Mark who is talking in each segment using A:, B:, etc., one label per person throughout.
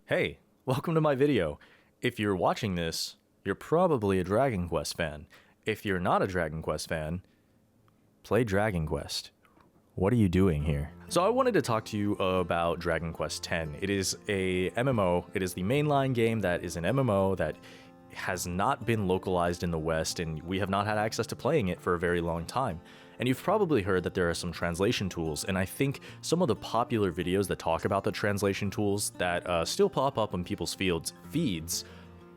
A: Hey, welcome to my video. If you're watching this, you're probably a Dragon Quest fan. If you're not a Dragon Quest fan, play Dragon Quest. What are you doing here? So I wanted to talk to you about Dragon Quest X. It is a MMO. It is the mainline game that is an MMO that has not been localized in the West, and we have not had access to playing it for a very long time. And you've probably heard that there are some translation tools, and I think some of the popular videos that talk about the translation tools that still pop up on people's feeds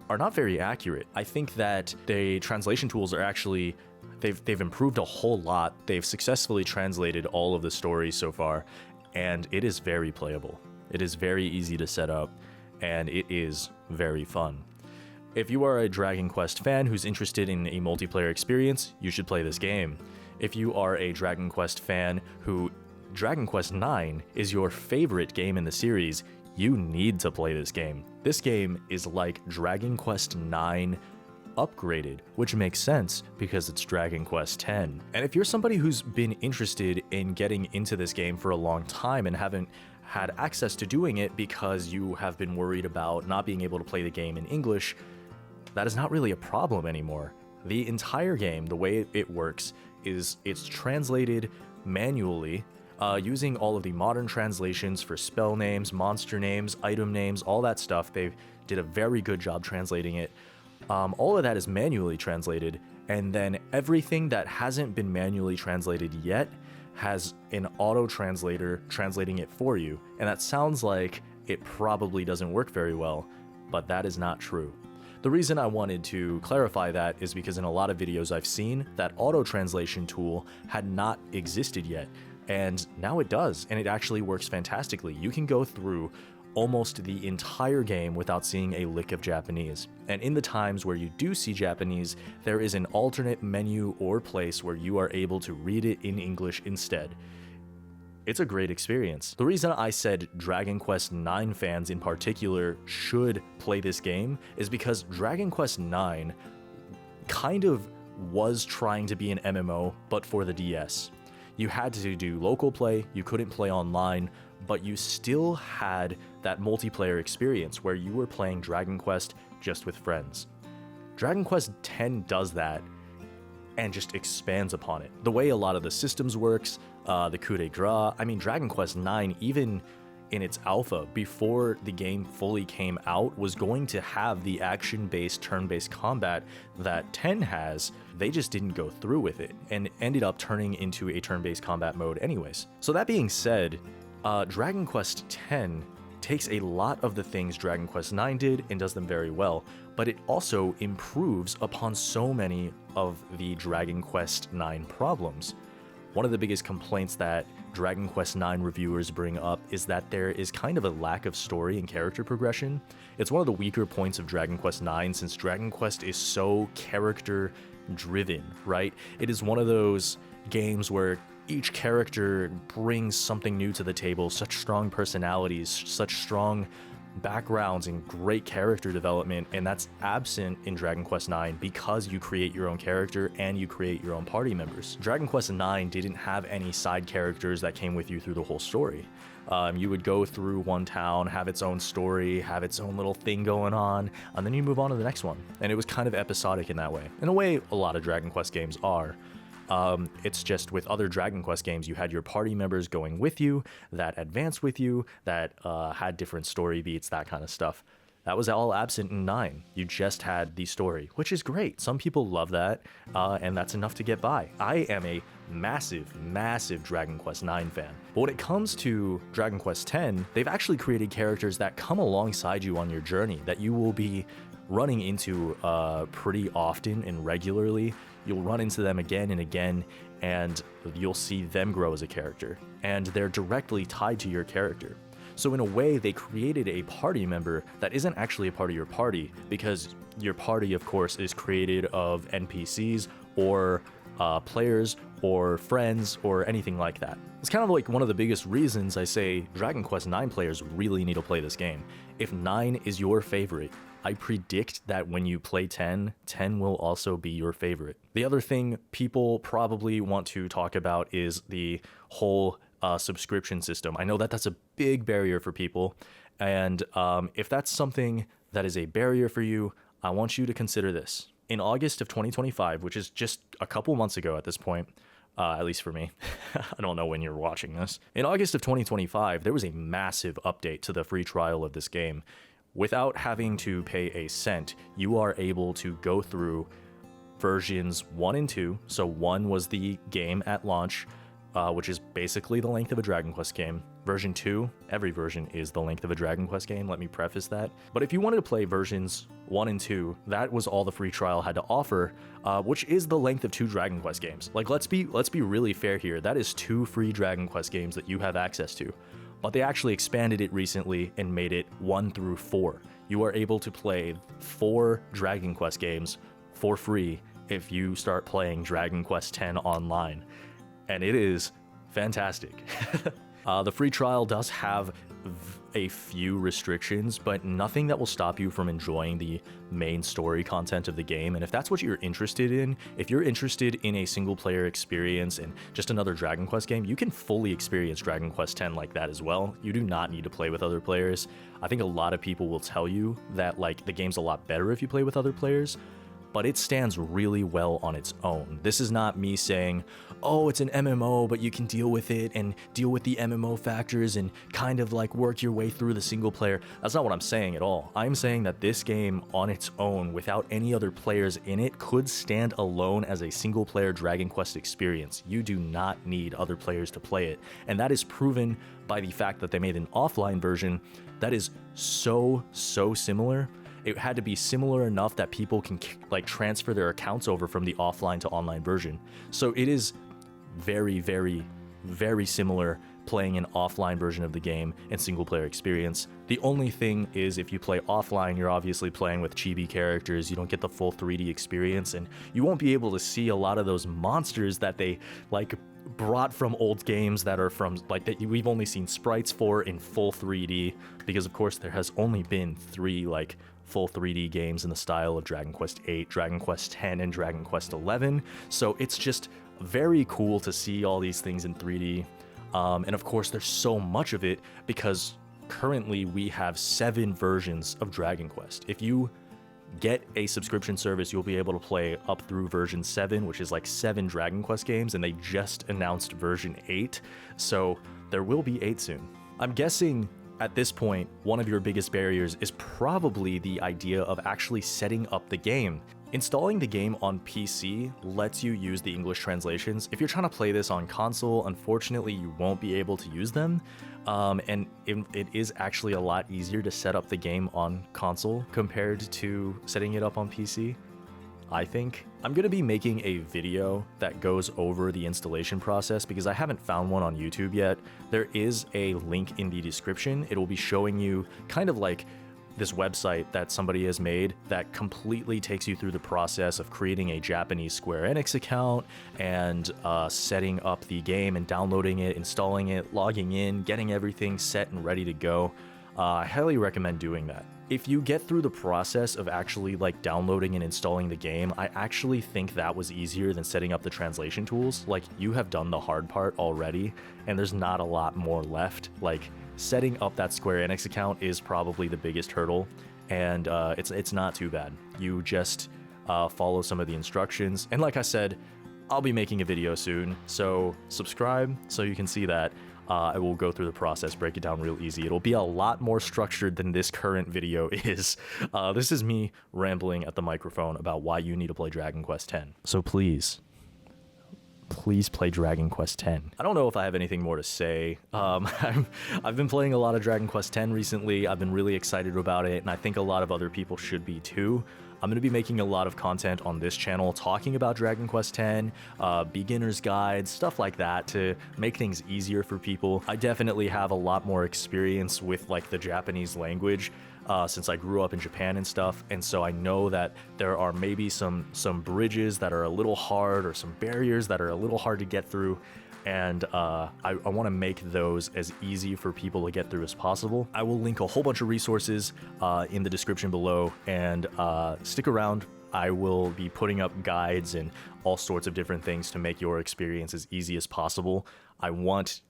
A: are not very accurate. I think that the translation tools are actually, they've improved a whole lot. They've successfully translated all of the stories so far, and it is very playable. It is very easy to set up, and it is very fun. If you are a Dragon Quest fan who's interested in a multiplayer experience, you should play this game. If you are a Dragon Quest fan who Dragon Quest IX is your favorite game in the series, you need to play this game. This game is like Dragon Quest IX upgraded, which makes sense because it's Dragon Quest X. And if you're somebody who's been interested in getting into this game for a long time and haven't had access to doing it because you have been worried about not being able to play the game in English, that is not really a problem anymore. The entire game, the way it works, is it's translated manually using all of the modern translations for spell names, monster names, item names, all that stuff. They did a very good job translating it. All of that is manually translated, and then everything that hasn't been manually translated yet has an auto translator translating it for you. And that sounds like it probably doesn't work very well, but that is not true. The reason I wanted to clarify that is because in a lot of videos I've seen, that auto-translation tool had not existed yet, and now it does, and it actually works fantastically. You can go through almost the entire game without seeing a lick of Japanese, and in the times where you do see Japanese, there is an alternate menu or place where you are able to read it in English instead. It's a great experience. The reason I said Dragon Quest IX fans in particular should play this game is because Dragon Quest IX kind of was trying to be an MMO, but for the DS. You had to do local play, you couldn't play online, but you still had that multiplayer experience where you were playing Dragon Quest just with friends. Dragon Quest X does that and just expands upon it. The way a lot of the systems works, the coup de grace. I mean, Dragon Quest IX, even in its alpha, before the game fully came out, was going to have the action-based, turn-based combat that 10 has. They just didn't go through with it and ended up turning into a turn-based combat mode anyways. So that being said, Dragon Quest X takes a lot of the things Dragon Quest IX did and does them very well, but it also improves upon so many of the Dragon Quest IX problems. One of the biggest complaints that Dragon Quest IX reviewers bring up is that there is kind of a lack of story and character progression. It's one of the weaker points of Dragon Quest IX since Dragon Quest is so character driven, right? It is one of those games where each character brings something new to the table, such strong personalities, such strong backgrounds and great character development, and that's absent in Dragon Quest IX because you create your own character and you create your own party members. Dragon Quest IX didn't have any side characters that came with you through the whole story. You would go through one town, have its own story, have its own little thing going on, and then you move on to the next one. And it was kind of episodic in that way. In a way, a lot of Dragon Quest games are. It's just with other Dragon Quest games, you had your party members going with you, that advanced with you, that had different story beats, that kind of stuff. That was all absent in 9. You just had the story, which is great. Some people love that, and that's enough to get by. I am a massive, massive Dragon Quest IX fan. But when it comes to Dragon Quest X, they've actually created characters that come alongside you on your journey, that you will be running into pretty often and regularly. You'll run into them again and again, and you'll see them grow as a character. And they're directly tied to your character. So in a way, they created a party member that isn't actually a part of your party, because your party, of course, is created of NPCs or players or friends or anything like that. It's kind of like one of the biggest reasons I say Dragon Quest IX players really need to play this game. If 9 is your favorite, I predict that when you play 10, 10 will also be your favorite. The other thing people probably want to talk about is the whole subscription system. I know that that's a big barrier for people, And if that's something that is a barrier for you, I want you to consider this. In August of 2025, which is just a couple months ago at this point, at least for me, I don't know when you're watching this. In August of 2025, there was a massive update to the free trial of this game. Without having to pay a cent, you are able to go through versions 1 and 2. So 1 was the game at launch, which is basically the length of a Dragon Quest game. Version 2, every version is the length of a Dragon Quest game, let me preface that. But if you wanted to play versions 1 and 2, that was all the free trial had to offer, which is the length of 2 Dragon Quest games. Like, let's be really fair here. That is 2 free Dragon Quest games that you have access to. But they actually expanded it recently and made it 1 through 4. You are able to play 4 Dragon Quest games for free if you start playing Dragon Quest X online. And it is fantastic. The free trial does have a few restrictions, but nothing that will stop you from enjoying the main story content of the game. And if that's what you're interested in, if you're interested in a single player experience and just another Dragon Quest game, you can fully experience Dragon Quest X like that as well. You do not need to play with other players. I think a lot of people will tell you that like the game's a lot better if you play with other players, but it stands really well on its own. This is not me saying, oh, it's an MMO, but you can deal with it and deal with the MMO factors and kind of like work your way through the single player. That's not what I'm saying at all. I'm saying that this game on its own, without any other players in it, could stand alone as a single player Dragon Quest experience. You do not need other players to play it. And that is proven by the fact that they made an offline version that is so similar. It had to be similar enough that people can like transfer their accounts over from the offline to online version. So it is very similar playing an offline version of the game and single player experience. The only thing is if you play offline, you're obviously playing with chibi characters. You don't get the full 3D experience, and you won't be able to see a lot of those monsters that they like brought from old games that are from like that we've only seen sprites for in full 3D, because of course there has only been 3 like full 3D games in the style of Dragon Quest VIII, Dragon Quest X, and Dragon Quest XI. So it's just very cool to see all these things in 3D. And of course there's so much of it because currently we have 7 versions of Dragon Quest. If you get a subscription service, you'll be able to play up through version 7, which is like 7 Dragon Quest games, and they just announced version 8, so there will be 8 soon. I'm guessing at this point, one of your biggest barriers is probably the idea of actually setting up the game. Installing the game on PC lets you use the English translations. If you're trying to play this on console, unfortunately, you won't be able to use them. And it is actually a lot easier to set up the game on console compared to setting it up on PC, I think. I'm going to be making a video that goes over the installation process because I haven't found one on YouTube yet. There is a link in the description. It will be showing you kind of like this website that somebody has made that completely takes you through the process of creating a Japanese Square Enix account and setting up the game and downloading it, installing it, logging in, getting everything set and ready to go. I highly recommend doing that. If you get through the process of actually like downloading and installing the game, I actually think that was easier than setting up the translation tools. Like, you have done the hard part already and there's not a lot more left. Like, setting up that Square Enix account is probably the biggest hurdle, and it's not too bad. You just follow some of the instructions, and like I said, I'll be making a video soon, so subscribe so you can see that. I will go through the process, break it down real easy. It'll be a lot more structured than this current video is. This is me rambling at the microphone about why you need to play Dragon Quest X. So please play Dragon Quest X. I don't know if I have anything more to say. I've been playing a lot of Dragon Quest X recently. I've been really excited about it, and I think a lot of other people should be too. I'm going to be making a lot of content on this channel talking about Dragon Quest X, beginner's guides, stuff like that to make things easier for people. I definitely have a lot more experience with like the Japanese language since I grew up in Japan and stuff, and so I know that there are maybe some bridges that are a little hard or some barriers that are a little hard to get through, and I want to make those as easy for people to get through as possible. I will link a whole bunch of resources in the description below, and stick around. I will be putting up guides and all sorts of different things to make your experience as easy as possible. I want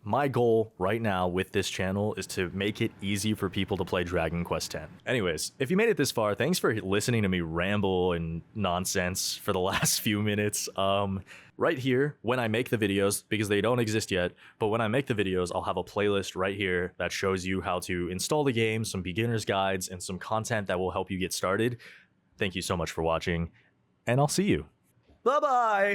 A: My goal right now with this channel is to make it easy for people to play Dragon Quest X. Anyways, if you made it this far, thanks for listening to me ramble and nonsense for the last few minutes. Right here, when I make the videos, because they don't exist yet, but when I make the videos, I'll have a playlist right here that shows you how to install the game, some beginner's guides, and some content that will help you get started. Thank you so much for watching, and I'll see you. Bye-bye!